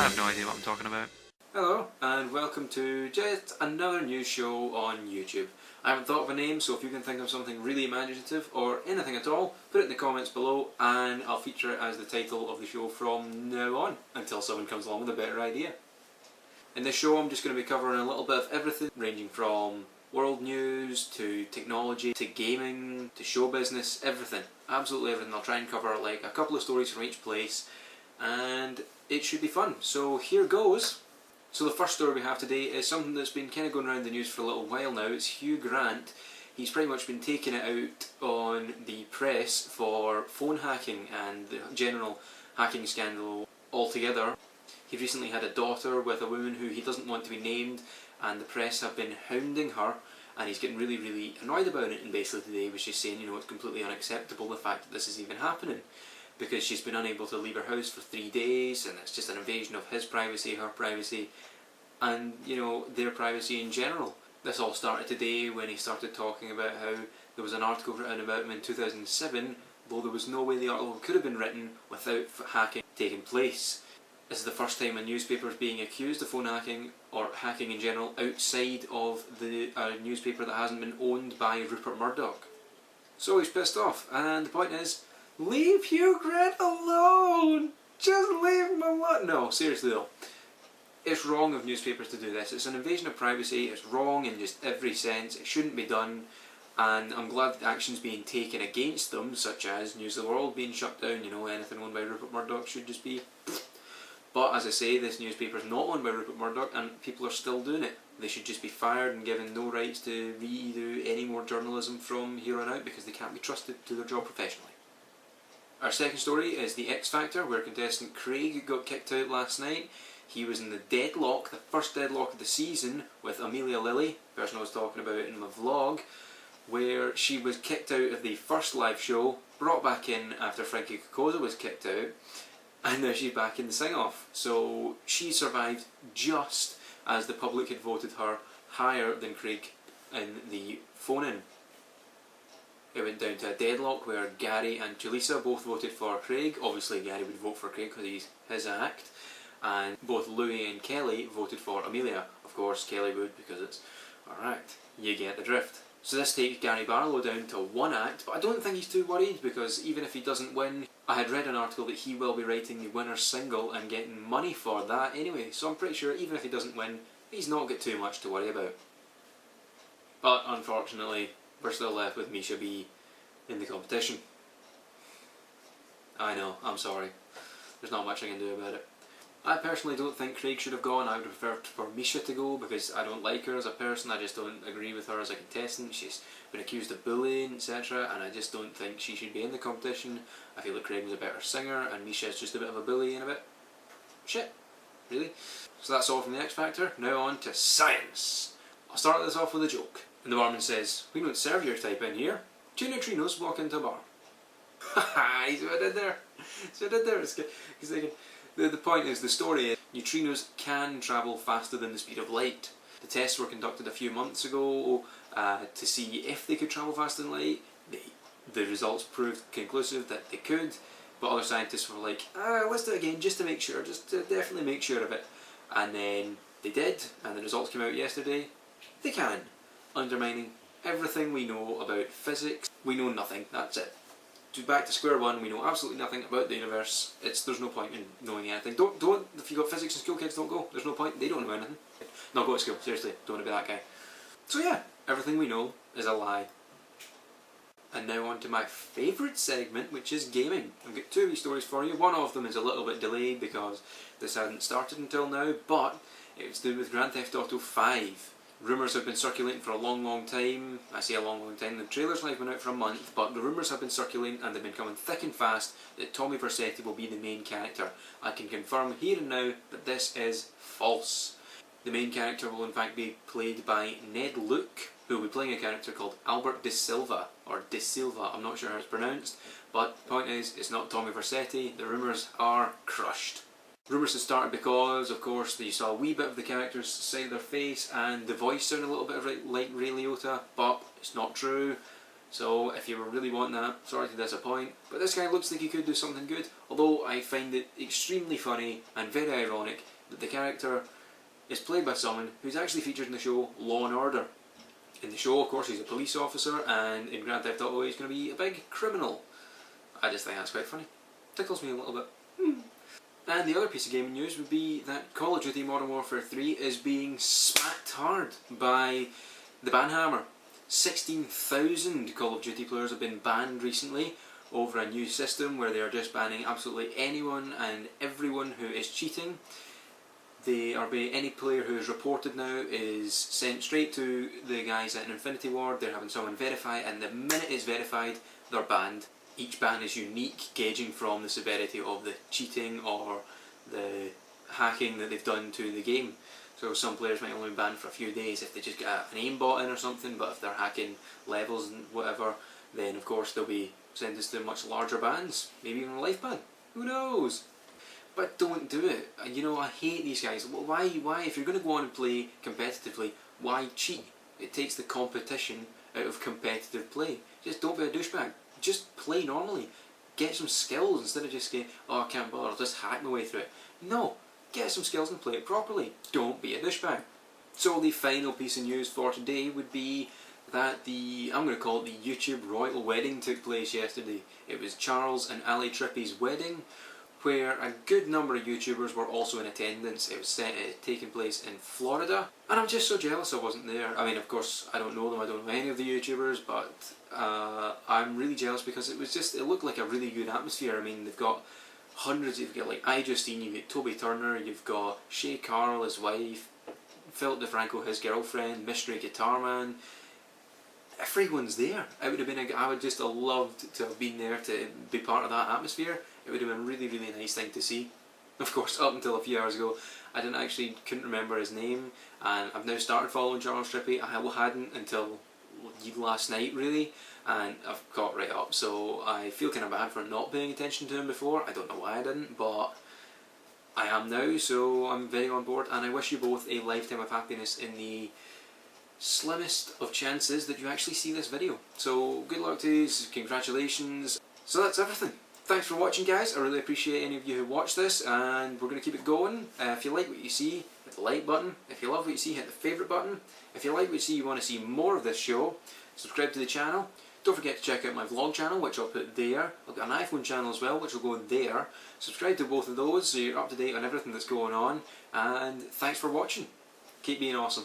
have no idea what I'm talking about. Hello, and welcome to just another news show on YouTube. I haven't thought of a name, so if you can think of something really imaginative or anything at all, put it in the comments below and I'll feature it as the title of the show from now on, until someone comes along with a better idea. In this show I'm just going to be covering a little bit of everything, ranging from world news to technology to gaming to show business, everything. Absolutely everything. I'll try and cover like a couple of stories from each place and it should be fun. So here goes. So the first story we have today is something that's been kind of going around the news for a little while now. It's Hugh Grant. He's pretty much been taking it out on the press for phone hacking and the general hacking scandal altogether. He recently had a daughter with a woman who he doesn't want to be named, and the press have been hounding her, and he's getting really annoyed about it, and basically today was just saying, you know, it's completely unacceptable the fact that this is even happening, because she's been unable to leave her house for 3 days, and it's just an invasion of his privacy, her privacy, and, you know, their privacy in general. This all started today when he started talking about how there was an article written about him in 2007, though there was no way the article could have been written without hacking taking place. This is the first time a newspaper is being accused of phone hacking, or hacking in general, outside of the newspaper that hasn't been owned by Rupert Murdoch. So he's pissed off, and the point is, leave Hugh Grant alone! Just leave him alone! No, seriously though. It's wrong of newspapers to do this. It's an invasion of privacy. It's wrong in just every sense. It shouldn't be done. And I'm glad that action's being taken against them, such as News of the World being shut down. You know, anything owned by Rupert Murdoch should just be... But as I say, this newspaper's not owned by Rupert Murdoch and people are still doing it. They should just be fired and given no rights to redo any more journalism from here on out, because they can't be trusted to their job professionally. Our second story is The X Factor, where contestant Craig got kicked out last night. He was in the deadlock, the first deadlock of the season, with Amelia Lilly, the person I was talking about in my vlog, where she was kicked out of the first live show, brought back in after Frankie Kokoza was kicked out, and now she's back in the sing-off. So she survived just as the public had voted her higher than Craig in the phone-in. It went down to a deadlock where Gary and Julissa both voted for Craig. Obviously Gary would vote for Craig because he's his act. And both Louis and Kelly voted for Amelia. Of course Kelly would, because it's alright, you get the drift. So this takes Gary Barlow down to one act, but I don't think he's too worried, because even if he doesn't win, I had read an article that he will be writing the winner's single and getting money for that anyway, so I'm pretty sure even if he doesn't win, he's not got too much to worry about. But unfortunately, we're still left with Misha B in the competition. I know, I'm sorry. There's not much I can do about it. I personally don't think Craig should have gone. I would prefer for Misha to go, because I don't like her as a person. I just don't agree with her as a contestant. She's been accused of bullying, etc. and I just don't think she should be in the competition. I feel that Craig was a better singer and Misha's just a bit of a bully and a bit shit, really. So that's all from the X Factor. Now on to science. I'll start this off with a joke. And the barman says, "We don't serve your type in here. Two neutrinos walk into a bar." Haha, he's what I did there. He's what I did there. He's thinking, the point is, the story is, neutrinos can travel faster than the speed of light. The tests were conducted a few months ago to see if they could travel faster than light. The results proved conclusive that they could, but other scientists were like, let's do it again just to make sure, just to definitely make sure of it. And then they did, and the results came out yesterday. They can, undermining everything we know about physics. We know nothing, that's it. Back to square one, we know absolutely nothing about the universe. There's no point in knowing anything. Don't, if you've got physics in school, kids, don't go. There's no point, they don't know anything. No, go to school, seriously, don't want to be that guy. So yeah, everything we know is a lie. And now on to my favourite segment, which is gaming. I've got two wee stories for you. One of them is a little bit delayed because this hadn't started until now, but it's to do with Grand Theft Auto 5. Rumours have been circulating for a long time. I say a long time, the trailer's only been out for a month, but the rumours have been circulating and they've been coming thick and fast that Tommy Vercetti will be the main character. I can confirm here and now that this is false. The main character will in fact be played by Ned Luke, who will be playing a character called Albert De Silva, or De Silva, I'm not sure how it's pronounced, but the point is, it's not Tommy Vercetti. The rumours are crushed. Rumours had started because, of course, you saw a wee bit of the character's side of their face and the voice sounded a little bit like Ray Liotta, but it's not true. So if you were really wanting that, sorry to disappoint. But this guy looks like he could do something good, although I find it extremely funny and very ironic but the character is played by someone who's actually featured in the show Law and Order. In the show, of course, he's a police officer, and in Grand Theft Auto he's going to be a big criminal. I just think that's quite funny. Tickles me a little bit. And the other piece of gaming news would be that Call of Duty Modern Warfare 3 is being smacked hard by the ban hammer. 16,000 Call of Duty players have been banned recently over a new system where they are just banning absolutely anyone and everyone who is cheating. Any player who is reported now is sent straight to the guys at an Infinity Ward. They're having someone verify, and the minute it's verified, they're banned. Each ban is unique, gauging from the severity of the cheating or the hacking that they've done to the game. So some players might only be banned for a few days if they just get an aimbot in or something, but if they're hacking levels and whatever, then of course they'll be sentenced to much larger bans, maybe even a life ban. Who knows? But don't do it. You know, I hate these guys. Why, if you're going to go on and play competitively, why cheat? It takes the competition out of competitive play. Just don't be a douchebag. Just play normally. Get some skills instead of just going, oh, I can't bother, I'll just hack my way through it. No, get some skills and play it properly. Don't be a douchebag. So the final piece of news for today would be that I'm going to call it the YouTube royal wedding took place yesterday. It was Charles and Ali Trippy's wedding, where a good number of YouTubers were also in attendance. It was taking place in Florida, and I'm just so jealous I wasn't there. I mean, of course, I don't know them, I don't know any of the YouTubers, but I'm really jealous because it looked like a really good atmosphere. I mean, they've got hundreds, you've got like iJustine, you've got Toby Turner, you've got Shay Carl, his wife, Philip DeFranco, his girlfriend, Mystery Guitar Man. Everyone's there. I would just have loved to have been there to be part of that atmosphere. It would have been a really, really nice thing to see. Of course, up until a few hours ago, I couldn't remember his name, and I've now started following Charles Trippy. I hadn't until last night, really, and I've got right up, so I feel kind of bad for not paying attention to him before. I don't know why I didn't, but I am now, so I'm very on board, and I wish you both a lifetime of happiness in the slimmest of chances that you actually see this video. So good luck to you, congratulations. So that's everything. Thanks for watching, guys. I really appreciate any of you who watch this, and we're going to keep it going. If you like what you see, hit the like button. If you love what you see, hit the favourite button. If you like what you see, you want to see more of this show, subscribe to the channel. Don't forget to check out my vlog channel, which I'll put there. I've got an iPhone channel as well, which will go there. Subscribe to both of those so you're up to date on everything that's going on. And thanks for watching. Keep being awesome.